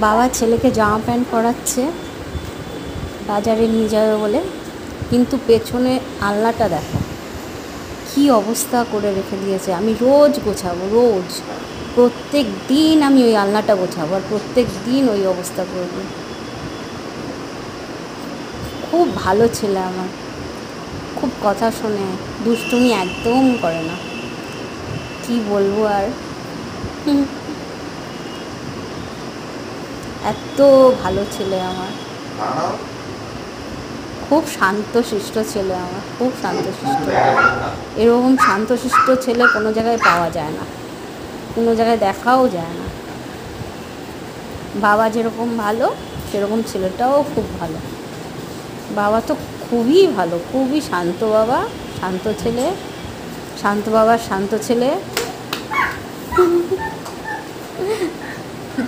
বাবা ছেলেকে জামা প্যান্ট পরাচ্ছে বাজারে নিয়ে যাবে বলে, কিন্তু পেছনে আলনাটা দেখো কী অবস্থা করে রেখে দিয়েছে। আমি রোজ গোছাবো, রোজ প্রত্যেক দিন আমি ওই আলনাটা গোছাবো আর প্রত্যেক দিন ওই অবস্থা করবো। খুব ভালো ছেলে আমার, খুব কথা শোনে, দুষ্টুমি একদম করে না। কি বলবো আর, এত ভালো ছেলে আমার, খুব শান্তশিষ্ট ছেলে আমার, খুব শান্তশিষ্ট। এরকম শান্তশিষ্ট ছেলে কোনো জায়গায় পাওয়া যায় না, কোনো জায়গায় দেখাও যায় না। বাবা যেরকম ভালো সেরকম ছেলেটাও খুব ভালো। বাবা তো খুবই ভালো, খুবই শান্ত বাবা, শান্ত ছেলে, শান্ত বাবার শান্ত ছেলে।